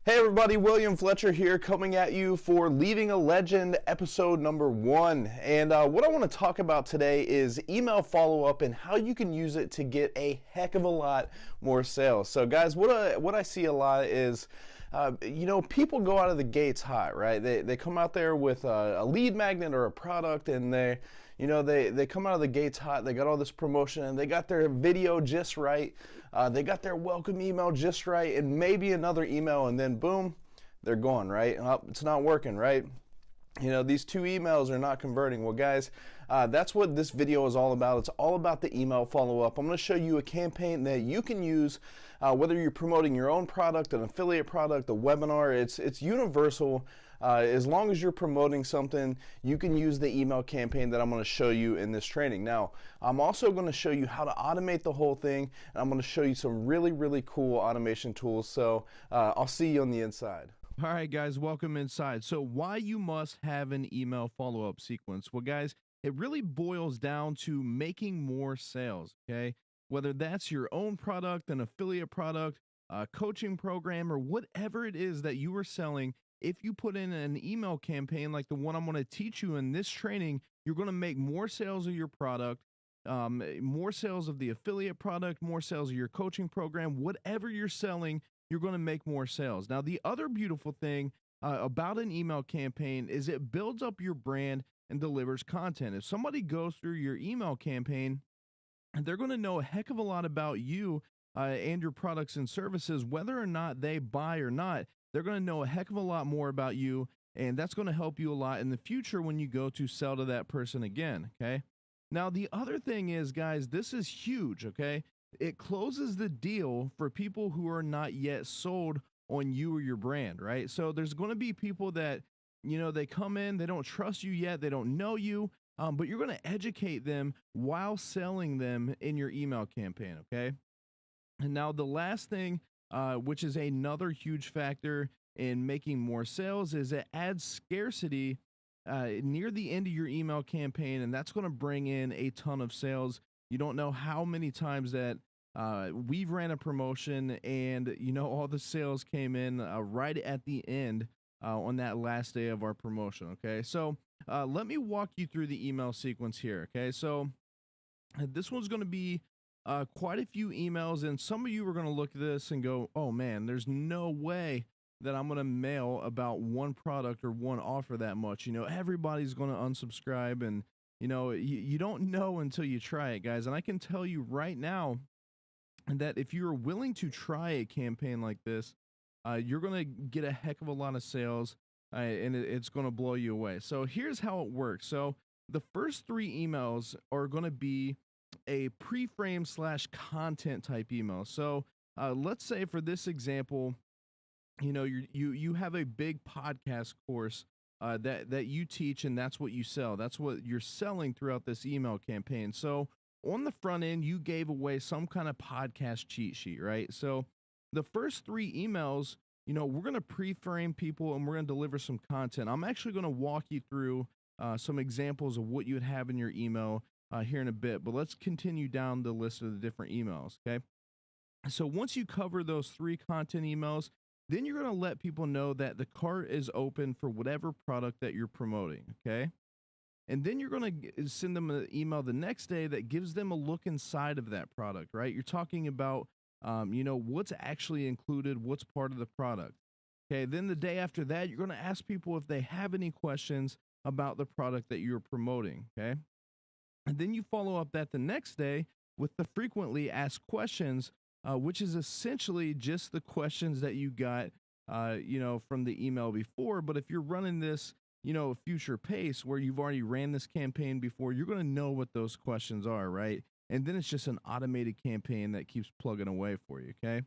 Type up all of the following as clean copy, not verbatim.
Hey everybody, William Fletcher here coming at you for Leaving a Legend episode number 1. And what I want to talk about today is email follow-up and how you can use it to get a heck of a lot more sales. So guys, what I see a lot is, people go out of the gates hot, right? They come out there with a lead magnet or a product and they come out of the gates hot. They got all this promotion and they got their video just right. They got their welcome email just right and maybe another email, and then boom, they're gone, right? It's not working, right? These 2 emails are not converting. Well, guys, that's what this video is all about. It's all about the email follow-up. I'm going to show you a campaign that you can use, whether you're promoting your own product, an affiliate product, a webinar. It's universal. As long as you're promoting something, you can use the email campaign that I'm going to show you in this training. Now, I'm also going to show you how to automate the whole thing, and I'm going to show you some really, really cool automation tools. So I'll see you on the inside. All right, guys, welcome inside. So why you must have an email follow-up sequence? Well, guys, it really boils down to making more sales, okay? Whether that's your own product, an affiliate product, a coaching program, or whatever it is that you are selling, if you put in an email campaign like the one I'm going to teach you in this training, you're going to make more sales of your product, more sales of the affiliate product, more sales of your coaching program, whatever you're selling, you're going to make more sales. Now, the other beautiful thing about an email campaign is it builds up your brand and delivers content. If somebody goes through your email campaign, they're going to know a heck of a lot about you and your products and services, whether or not they buy or not. They're going to know a heck of a lot more about you, and that's going to help you a lot in the future when you go to sell to that person again, okay? Now, the other thing is, guys, this is huge, okay? It closes the deal for people who are not yet sold on you or your brand, right? So there's going to be people that, they come in, they don't trust you yet, they don't know you, but you're going to educate them while selling them in your email campaign, okay? And now the last thing, which is another huge factor in making more sales, is it adds scarcity near the end of your email campaign, and that's going to bring in a ton of sales. You don't know how many times that we've ran a promotion and all the sales came in right at the end on that last day of our promotion. Okay, so let me walk you through the email sequence here. Okay, so this one's going to be quite a few emails, and some of you are going to look at this and go, oh man, there's no way that I'm going to mail about one product or one offer that much. Everybody's going to unsubscribe, and you don't know until you try it, guys. And I can tell you right now that if you're willing to try a campaign like this, you're going to get a heck of a lot of sales, and it's going to blow you away. So here's how it works. So the first 3 emails are going to be a pre-frame / content type email. So let's say for this example, you have a big podcast course that you teach, and that's what you sell. That's what you're selling throughout this email campaign. So on the front end, you gave away some kind of podcast cheat sheet, right? So the first 3 emails, we're going to pre-frame people and we're going to deliver some content. I'm actually going to walk you through some examples of what you would have in your email here in a bit, but let's continue down the list of the different emails, okay? So once you cover those 3 content emails, then you're going to let people know that the cart is open for whatever product that you're promoting, okay? And then you're going to send them an email the next day that gives them a look inside of that product, right? You're talking about, what's actually included, what's part of the product. Okay, then the day after that, you're going to ask people if they have any questions about the product that you're promoting, okay? And then you follow up that the next day with the frequently asked questions, which is essentially just the questions that you got, from the email before. But if you're running this, future pace where you've already ran this campaign before, you're going to know what those questions are, right? And then it's just an automated campaign that keeps plugging away for you, okay?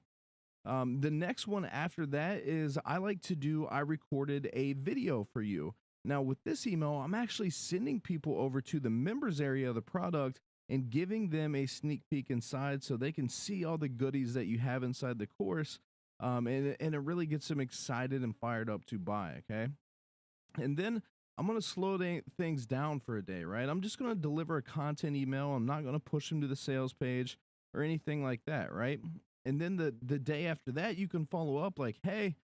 The next one after that is I recorded a video for you. Now with this email, I'm actually sending people over to the members area of the product and giving them a sneak peek inside so they can see all the goodies that you have inside the course. And it really gets them excited and fired up to buy, okay? And then I'm going to slow things down for a day, right? I'm just going to deliver a content email. I'm not going to push them to the sales page or anything like that, right? And then the day after that, you can follow up like, hey,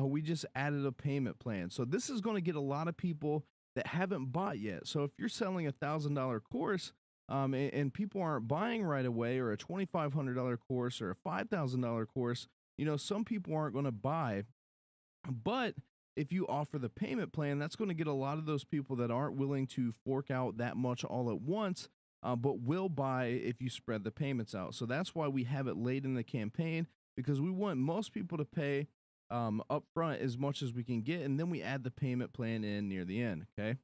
we just added a payment plan. So this is going to get a lot of people that haven't bought yet. So if you're selling $1,000 course, and people aren't buying right away, or a $2,500 course or a $5,000 course, some people aren't going to buy. But if you offer the payment plan, that's going to get a lot of those people that aren't willing to fork out that much all at once, but will buy if you spread the payments out. So that's why we have it late in the campaign, because we want most people to pay upfront as much as we can get, and then we add the payment plan in near the end. Okay.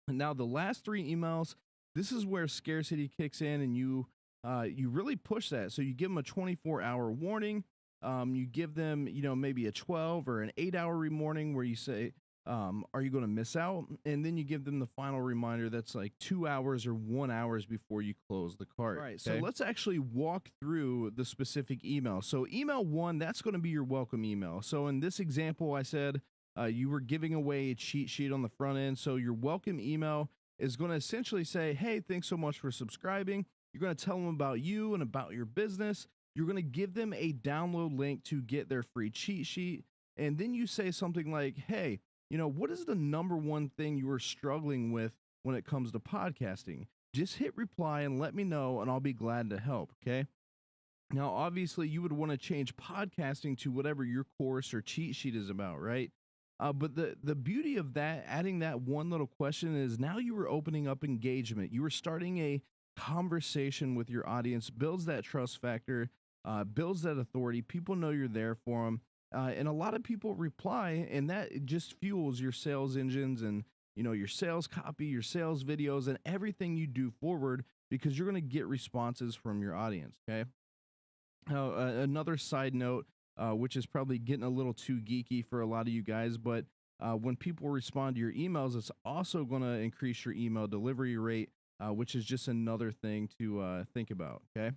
And now the last three emails, this is where scarcity kicks in, and you really push that. So you give them a 24-hour warning. You give them, maybe a 12 or an 8-hour warning where you say, are you going to miss out? And then you give them the final reminder that's like 2 hours or 1 hour before you close the cart. All right. So let's actually walk through the specific email. So email one, that's going to be your welcome email. So in this example, I said you were giving away a cheat sheet on the front end. So your welcome email is going to essentially say, hey, thanks so much for subscribing. You're going to tell them about you and about your business. You're going to give them a download link to get their free cheat sheet. And then you say something like, hey, what is the number one thing you are struggling with when it comes to podcasting? Just hit reply and let me know, and I'll be glad to help. Okay. Now, obviously, you would want to change podcasting to whatever your course or cheat sheet is about, right? But the beauty of that, adding that one little question, is now you are opening up engagement. You are starting a conversation with your audience, builds that trust factor, builds that authority. People know you're there for them. And a lot of people reply, and that just fuels your sales engines and, your sales copy, your sales videos, and everything you do forward, because you're going to get responses from your audience. Okay. Now, another side note, which is probably getting a little too geeky for a lot of you guys, but when people respond to your emails, it's also going to increase your email delivery rate, which is just another thing to think about. Okay.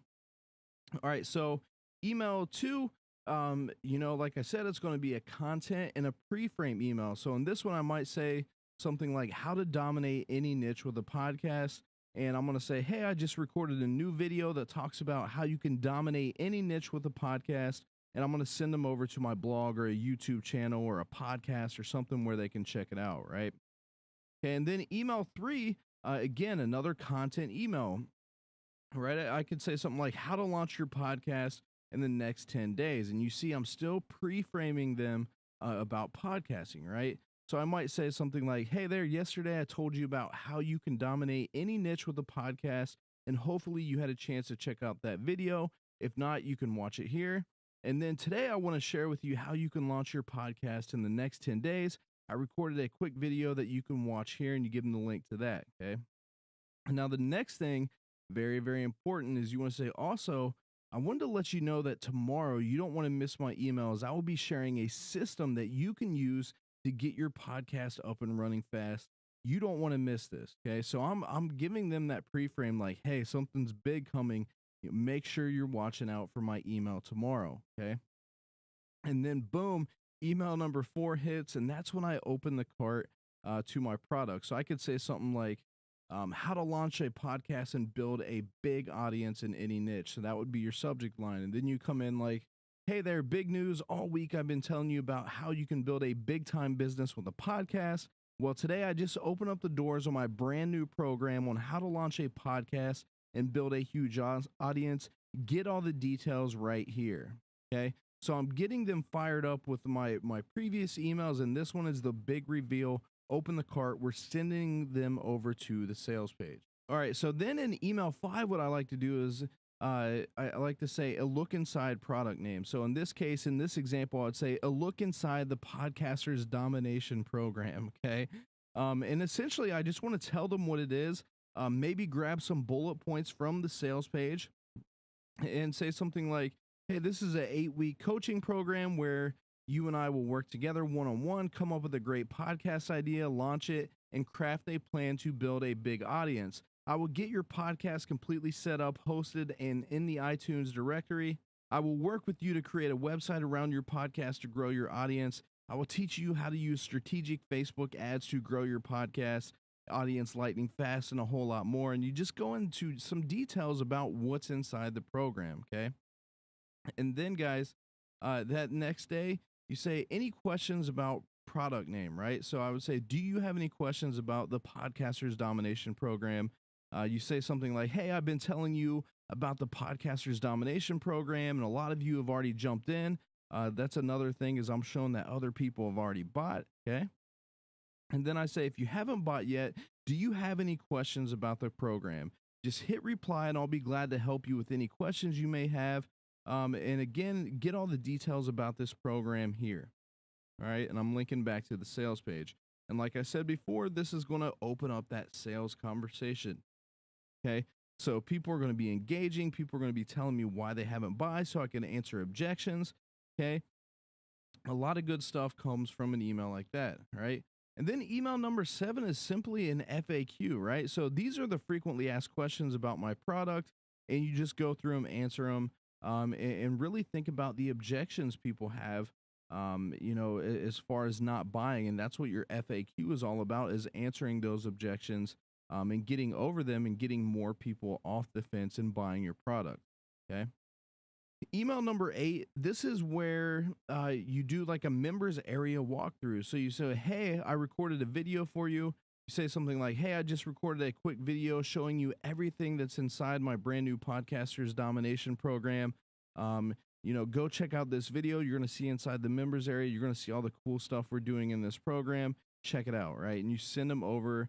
All right. So email two, like I said, it's going to be a content and a pre-frame email. So in this one, I might say something like how to dominate any niche with a podcast. And I'm going to say, hey, I just recorded a new video that talks about how you can dominate any niche with a podcast. And I'm going to send them over to my blog or a YouTube channel or a podcast or something where they can check it out. Right. Okay. And then email three, again, another content email. Right. I could say something like how to launch your podcast in the next 10 days. And you see, I'm still pre-framing them about podcasting, right? So I might say something like, hey there, yesterday I told you about how you can dominate any niche with a podcast, and hopefully you had a chance to check out that video. If not, you can watch it here. And then today I want to share with you how you can launch your podcast in the next 10 days. I recorded a quick video that you can watch here, and you give them the link to that, okay? And now the next thing, very, very important, is you want to say also, I wanted to let you know that tomorrow you don't want to miss my emails. I will be sharing a system that you can use to get your podcast up and running fast. You don't want to miss this. Okay. So I'm giving them that pre-frame like, hey, something's big coming. Make sure you're watching out for my email tomorrow. Okay. And then boom, email number 4 hits. And that's when I open the cart to my product. So I could say something like, how to launch a podcast and build a big audience in any niche. So that would be your subject line. And then you come in like, hey there, big news. All week I've been telling you about how you can build a big time business with a podcast. Well, today I just opened up the doors on my brand new program on how to launch a podcast and build a huge audience. Get all the details right here. Okay. So I'm getting them fired up with my previous emails, and this one is the big reveal. Open the cart. We're sending them over to the sales page. All right. So then in email 5, what I like to do is I like to say a look inside product name. So in this case, in this example, I'd say a look inside the podcaster's domination program. Okay. And essentially, I just want to tell them what it is. Maybe grab some bullet points from the sales page and say something like, hey, this is an 8-week coaching program where you and I will work together one-on-one, come up with a great podcast idea, launch it, and craft a plan to build a big audience. I will get your podcast completely set up, hosted, and in the iTunes directory. I will work with you to create a website around your podcast to grow your audience. I will teach you how to use strategic Facebook ads to grow your podcast, audience lightning fast, and a whole lot more. And you just go into some details about what's inside the program, okay? And then, guys, that next day, you say, any questions about product name, right? So I would say, do you have any questions about the Podcasters Domination Program? You say something like, hey, I've been telling you about the Podcasters Domination Program, and a lot of you have already jumped in. That's another thing, is I'm showing that other people have already bought. Okay. And then I say, if you haven't bought yet, do you have any questions about the program? Just hit reply and I'll be glad to help you with any questions you may have. And again, get all the details about this program here. All right. And I'm linking back to the sales page. And like I said before, this is going to open up that sales conversation. Okay. So people are going to be engaging. People are going to be telling me why they haven't bought, so I can answer objections. Okay. A lot of good stuff comes from an email like that. Right. And then email number 7 is simply an FAQ, right? So these are the frequently asked questions about my product, and you just go through them, answer them, and really think about the objections people have, as far as not buying. And that's what your FAQ is all about, is answering those objections, and getting over them and getting more people off the fence and buying your product. Okay. Email number 8, this is where you do like a members area walkthrough. So you say, hey, I recorded a video for you. You say something like, hey, I just recorded a quick video showing you everything that's inside my brand new Podcasters Domination Program. Go check out this video. You're going to see inside the members area, you're going to see all the cool stuff we're doing in this program. Check it out, right? And you send them over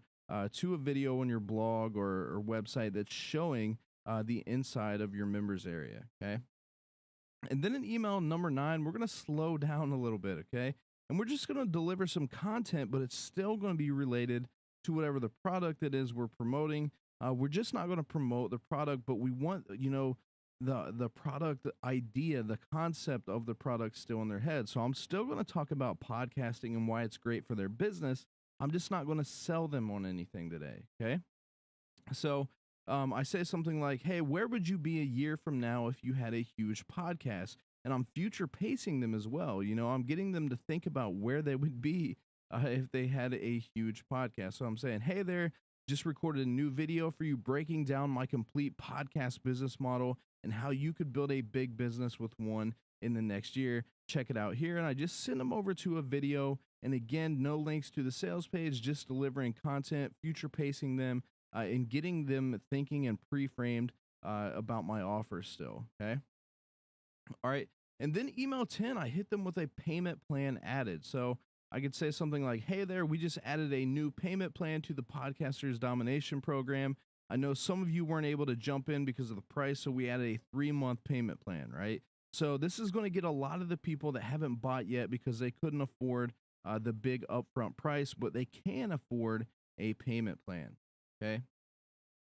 to a video on your blog or website that's showing the inside of your members area. Okay. And then in email number 9, we're going to slow down a little bit, okay? And we're just going to deliver some content, but it's still going to be related to whatever the product it is we're promoting. We're just not going to promote the product, but we want, the product idea, the concept of the product still in their head. So I'm still going to talk about podcasting and why it's great for their business. I'm just not going to sell them on anything today, okay? So I say something like, hey, where would you be a year from now if you had a huge podcast? And I'm future pacing them as well. I'm getting them to think about where they would be if they had a huge podcast. So I'm saying, hey there, just recorded a new video for you breaking down my complete podcast business model and how you could build a big business with one in the next year. Check it out here. And I just send them over to a video. And again, no links to the sales page, just delivering content, future pacing them, and getting them thinking and pre-framed about my offer still. Okay. All right. And then email 10, I hit them with a payment plan added. So I could say something like, hey there, we just added a new payment plan to the Podcasters Domination Program. I know some of you weren't able to jump in because of the price, so we added a 3-month payment plan, right? So this is going to get a lot of the people that haven't bought yet because they couldn't afford the big upfront price, but they can afford a payment plan. Okay.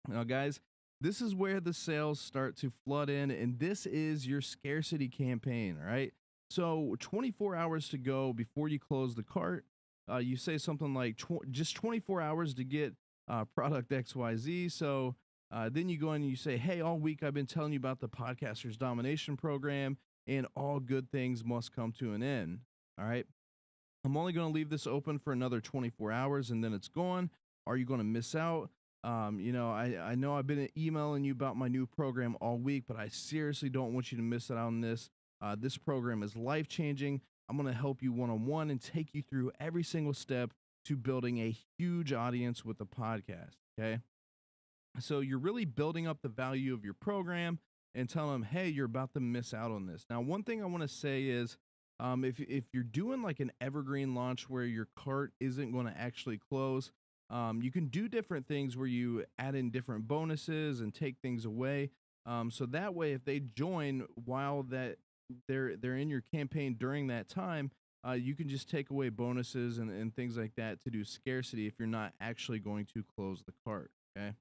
Now, guys, this is where the sales start to flood in, and this is your scarcity campaign, right? So 24 hours to go before you close the cart. You say something like just 24 hours to get product XYZ. So then you go in and you say, hey, all week I've been telling you about the Podcasters Domination Program, and all good things must come to an end. All right. I'm only going to leave this open for another 24 hours and then it's gone. Are you going to miss out? I know I've been emailing you about my new program all week, but I seriously don't want you to miss out on this. This program is life changing. I'm going to help you one-on-one and take you through every single step to building a huge audience with the podcast. Okay. So you're really building up the value of your program and telling them, hey, you're about to miss out on this. Now, one thing I want to say is, if you're doing like an evergreen launch where your cart isn't going to actually close, you can do different things where you add in different bonuses and take things away. So that way, if they join while that they're in your campaign during that time, you can just take away bonuses and things like that to do scarcity if you're not actually going to close the cart. Okay.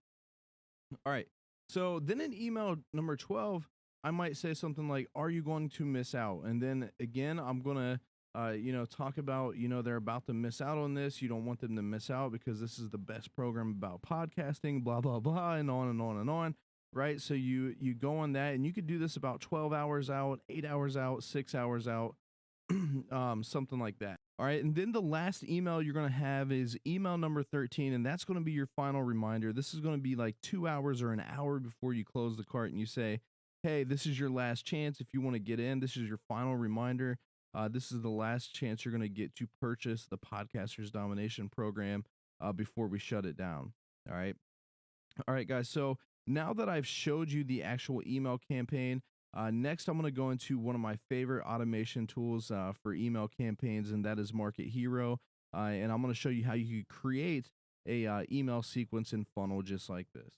All right. So then in email number 12, I might say something like, are you going to miss out? And then again, I'm going to, talk about, they're about to miss out on this. You don't want them to miss out because this is the best program about podcasting, blah, blah, blah, and on and on and on. Right. So you go on that, and you could do this about 12 hours out, 8 hours out, 6 hours out, something like that. All right. And then the last email you're going to have is email number 13. And that's going to be your final reminder. This is going to be like 2 hours or an hour before you close the cart, and you say, hey, this is your last chance. If you want to get in, this is your final reminder. this is the last chance you're going to get to purchase the Podcasters Domination Program before we shut it down. All right. All right, guys. So now that I've showed you the actual email campaign, next I'm going to go into one of my favorite automation tools for email campaigns, and that is Market Hero. And I'm going to show you how you can create a email sequence and funnel just like this.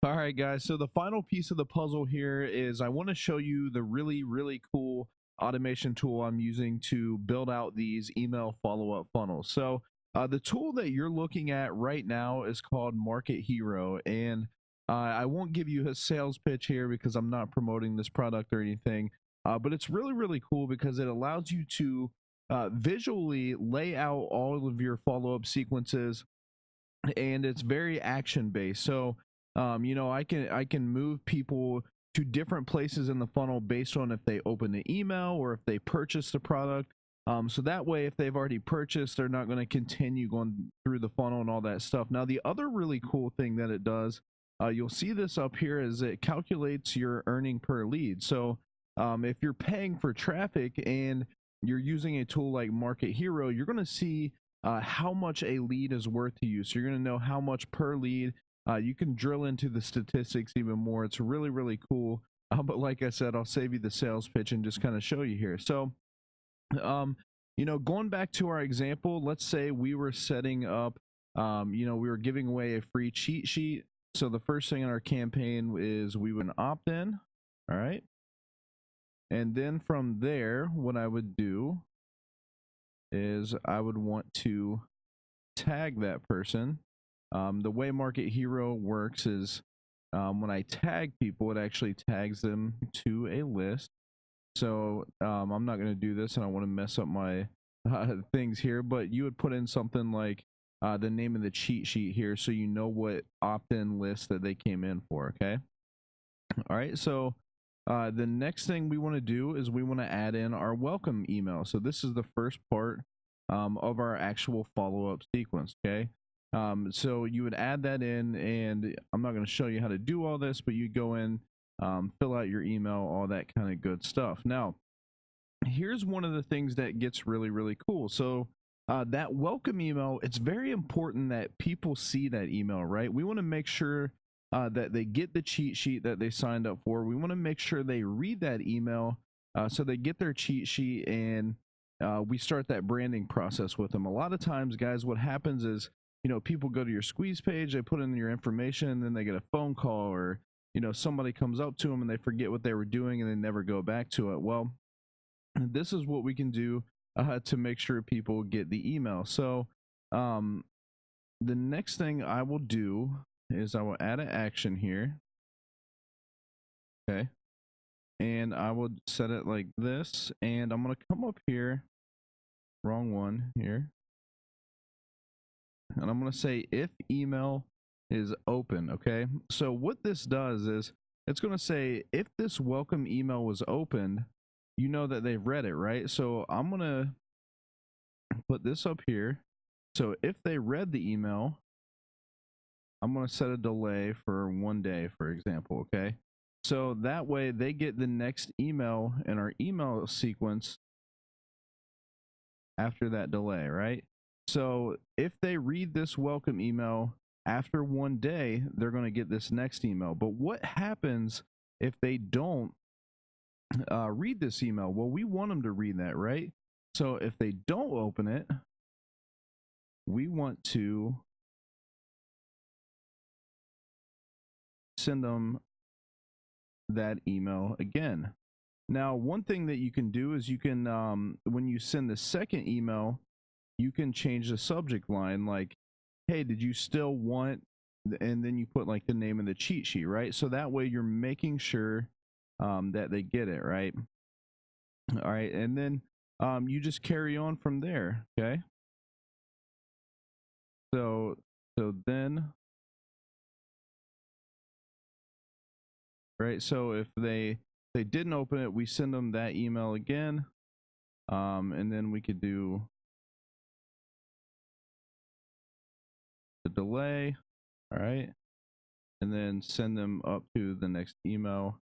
All right, guys. So the final piece of the puzzle here is I want to show you the really, really cool automation tool I'm using to build out these email follow-up funnels. So the tool that you're looking at right now is called Market Hero, and I won't give you a sales pitch here because I'm not promoting this product or anything, but it's really, really cool because it allows you to visually lay out all of your follow-up sequences, and it's very action based. So I can move people to different places in the funnel based on if they open the email or if they purchase the product. So that way, if they've already purchased, they're not going to continue going through the funnel and all that stuff. Now, the other really cool thing that it does, you'll see this up here, is it calculates your earning per lead. So if you're paying for traffic and you're using a tool like Market Hero, you're going to see how much a lead is worth to you. So you're going to know how much per lead. You can drill into the statistics even more. It's really, really cool. But like I said, I'll save you the sales pitch and just kind of show you here. So, going back to our example, let's say we were setting up, we were giving away a free cheat sheet. So the first thing in our campaign is we would opt in. All right. And then from there, what I would do is I would want to tag that person. The way Market Hero works is when I tag people, it actually tags them to a list. So I'm not going to do this, and I want to mess up my things here, but you would put in something like the name of the cheat sheet here so you know what opt-in list that they came in for, okay? All right, so the next thing we want to do is we want to add in our welcome email. So this is the first part of our actual follow-up sequence, okay? So you would add that in, and I'm not going to show you how to do all this, but you go in, fill out your email, all that kind of good stuff. Now, here's one of the things that gets really, really cool. So that welcome email, it's very important that people see that email, right? We want to make sure that they get the cheat sheet that they signed up for. We want to make sure they read that email so they get their cheat sheet, and we start that branding process with them. A lot of times, guys, what happens is, people go to your squeeze page, they put in your information, and then they get a phone call, or, somebody comes up to them and they forget what they were doing and they never go back to it. Well, this is what we can do to make sure people get the email. So the next thing I will do is I will add an action here. Okay. And I will set it like this, and I'm going to come up here, wrong one here. And I'm going to say if email is open. Okay. So what this does is it's going to say if this welcome email was opened, you know that they've read it, right? So I'm going to put this up here. So if they read the email, I'm going to set a delay for 1 day, for example. Okay. So that way they get the next email in our email sequence after that delay, right? So if they read this welcome email after 1 day, they're going to get this next email. But what happens if they don't read this email? Well, we want them to read that, right? So if they don't open it, we want to send them that email again. Now, one thing that you can do is you can, when you send the second email, you can change the subject line, like, hey, did you still want, and then you put like the name of the cheat sheet, right? So that way you're making sure that they get it, right? All right, and then you just carry on from there, okay? So then, right, so if they didn't open it, we send them that email again, and then we could do the delay, all right, and then send them up to the next email,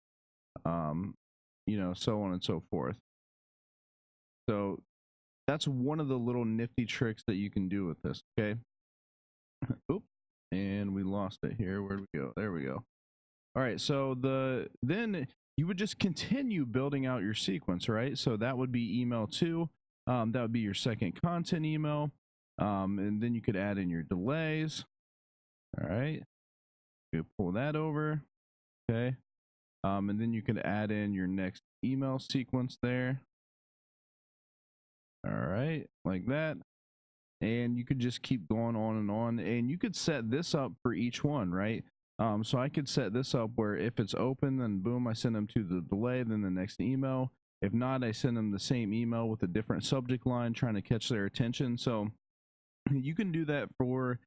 so on and so forth. So that's one of the little nifty tricks that you can do with this. Okay. Oop, and we lost it here. Where'd we go? There we go. All right, so then you would just continue building out your sequence, right? So that would be email 2. That would be your second content email. And then you could add in your delays. All right. You pull that over. Okay. And then you could add in your next email sequence there. All right, like that. And you could just keep going on, and you could set this up for each one, right? So I could set this up where if it's open, then boom, I send them to the delay, then the next email. If not, I send them the same email with a different subject line, trying to catch their attention. So you can do that for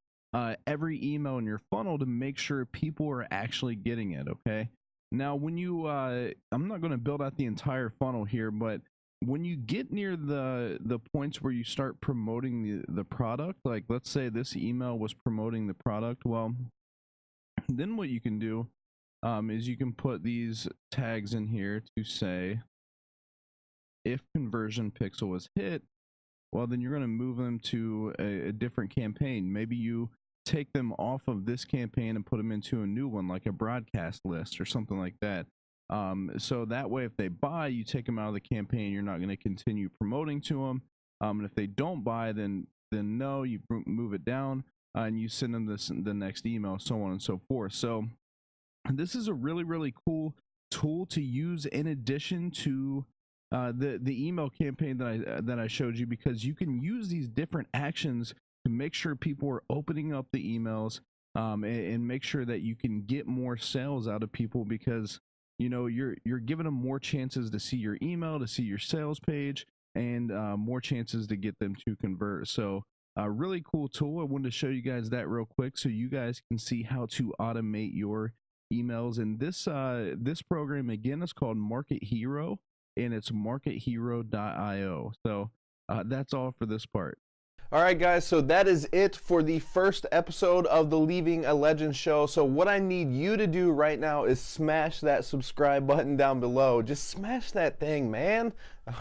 every email in your funnel to make sure people are actually getting it. Okay. Now, when you, I'm not going to build out the entire funnel here, but when you get near the points where you start promoting the product, like let's say this email was promoting the product, well, then what you can do is you can put these tags in here to say if conversion pixel is hit, well, then you're going to move them to a different campaign. Maybe you take them off of this campaign and put them into a new one, like a broadcast list or something like that. So that way, if they buy, you take them out of the campaign. You're not going to continue promoting to them. And if they don't buy, then no, you move it down and you send them the next email, so on and so forth. So this is a really, really cool tool to use in addition to the email campaign that I showed you, because you can use these different actions to make sure people are opening up the emails and make sure that you can get more sales out of people, because you know you're giving them more chances to see your email, to see your sales page, and more chances to get them to convert. So a really cool tool. I wanted to show you guys that real quick so you guys can see how to automate your emails. And this program again is called Market Hero, and it's markethero.io. So that's all for this part. All right, guys, so that is it for the first episode of the Leaving a Legend show. So what I need you to do right now is smash that subscribe button down below. Just smash that thing, man.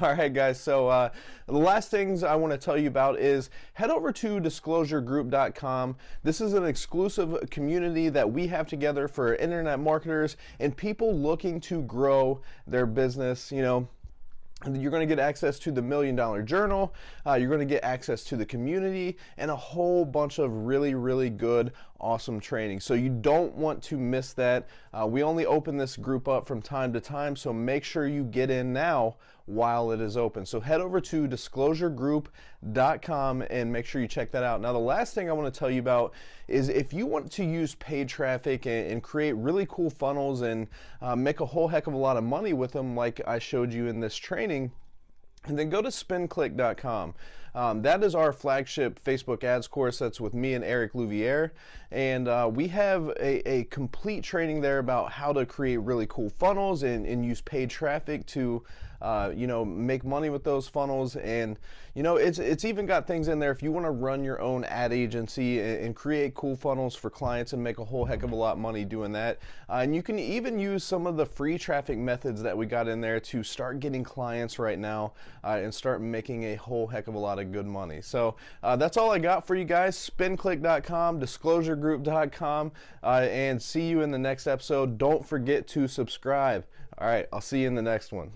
All right, guys, so the last things I want to tell you about is head over to disclosuregroup.com. This is an exclusive community that we have together for internet marketers and people looking to grow their business. You know, you're going to get access to the $1 Million Journal, you're going to get access to the community, and a whole bunch of really, really good, awesome training. So you don't want to miss that. We only open this group up from time to time, so make sure you get in now while it is open. So head over to disclosuregroup.com and make sure you check that out. Now, the last thing I want to tell you about is if you want to use paid traffic and create really cool funnels and make a whole heck of a lot of money with them, like I showed you in this training, and then go to spinclick.com. That is our flagship Facebook ads course. That's with me and Eric Louviere. And we have a complete training there about how to create really cool funnels and use paid traffic to you know, make money with those funnels. And you know, it's even got things in there if you want to run your own ad agency and create cool funnels for clients and make a whole heck of a lot of money doing that. And you can even use some of the free traffic methods that we got in there to start getting clients right now and start making a whole heck of a lot of good money. So that's all I got for you guys. Spinclick.com, disclosuregroup.com, and see you in the next episode. Don't forget to subscribe. All right, I'll see you in the next one.